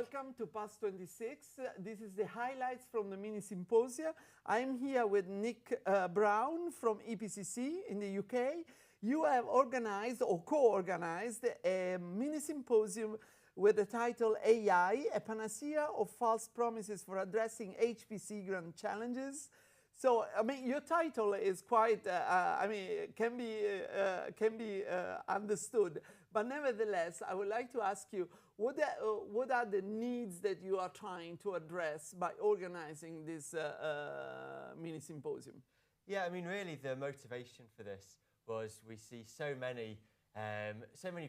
Welcome to PASC26. This is the highlights from the mini symposia. I'm here with Nick Brown from EPCC in the UK. You have organized or co-organized a mini symposium with the title AI, a Panacea of False Promises for Addressing HPC Grand Challenges. So, I mean, your title is quite, can be understood. But nevertheless, I would like to ask you, what are the needs that you are trying to address by organizing this mini symposium? Yeah, I mean, really the motivation for this was we see so many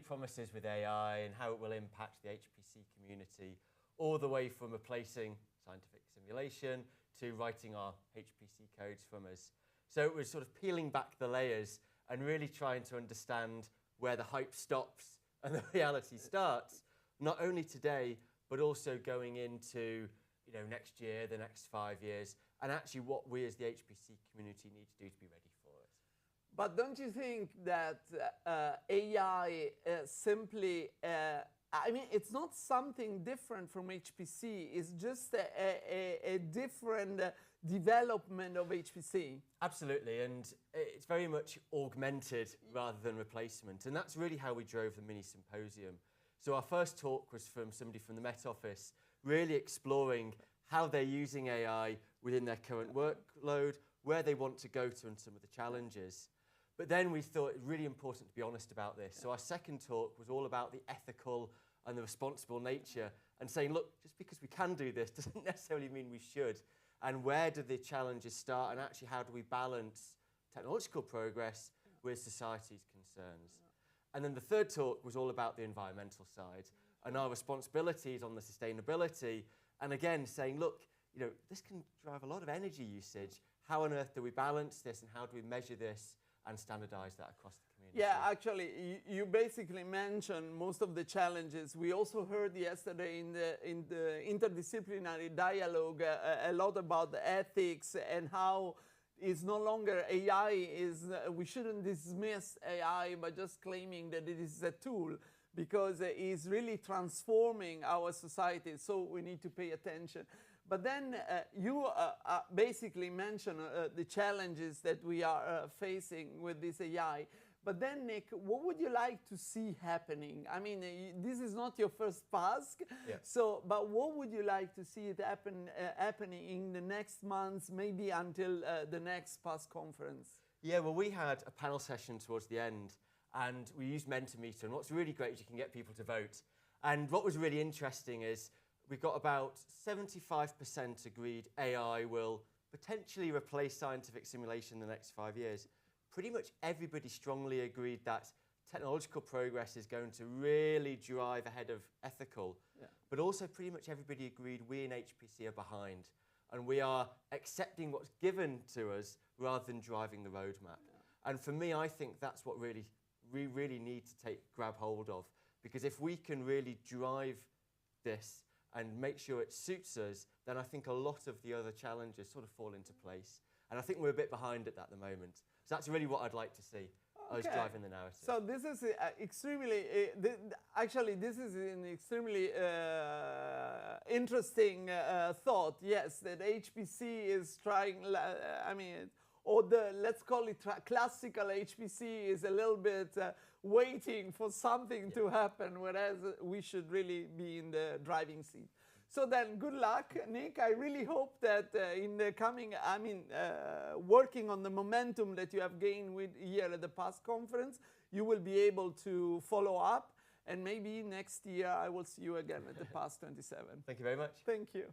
promises with AI and how it will impact the HPC community, all the way from replacing scientific simulation to writing our HPC codes from us. So it was sort of peeling back the layers and really trying to understand where the hype stops and the reality starts, not only today, but also going into next year, the next 5 years, and actually what we as the HPC community need to do to be ready for it. But don't you think that AI simply, I mean, it's not something different from HPC, it's just a different development of HPC. Absolutely, and it's very much augmented rather than replacement, and that's really how we drove the mini symposium. So our first talk was from somebody from the Met Office, really exploring how they're using AI within their current workload, where they want to go to and some of the challenges. But then we thought it was really important to be honest about this. So our second talk was all about the ethical and the responsible nature and saying, look, just because we can do this doesn't necessarily mean we should. And where do the challenges start? And actually, how do we balance technological progress with society's concerns? And then the third talk was all about the environmental side and our responsibilities on the sustainability. And again, saying, look, this can drive a lot of energy usage. How on earth do we balance this and how do we measure this and standardize that across the community? Yeah, actually, you basically mentioned most of the challenges. We also heard yesterday in the interdisciplinary dialogue a lot about the ethics and how it's no longer AI we shouldn't dismiss AI by just claiming that it is a tool, because it is really transforming our society, so we need to pay attention. But then you basically mentioned the challenges that we are facing with this AI. But then, Nick, what would you like to see happening? I mean, this is not your first PASC, yeah. But what would you like to see it happening in the next months, maybe until the next PASC conference? Yeah, well, we had a panel session towards the end, and we used Mentimeter, and what's really great is you can get people to vote. And what was really interesting is we got about 75% agreed AI will potentially replace scientific simulation in the next 5 years. Pretty much everybody strongly agreed that technological progress is going to really drive ahead of ethical. Yeah. But also pretty much everybody agreed we in HPC are behind. And we are accepting what's given to us rather than driving the roadmap. Yeah. And for me, I think that's what we really need to grab hold of. Because if we can really drive this and make sure it suits us, then I think a lot of the other challenges sort of fall into place. And I think we're a bit behind at that at the moment. So that's really what I'd like to see, us driving the narrative. So this is extremely, actually this is an extremely interesting thought, yes, that HPC is trying, or let's call it classical HPC is a little bit waiting for something to happen, whereas we should really be in the driving seat. So then, good luck, Nick. I really hope that in the coming, working on the momentum that you have gained here at the PASC conference, you will be able to follow up, and maybe next year I will see you again at the PASC27. Thank you very much. Thank you.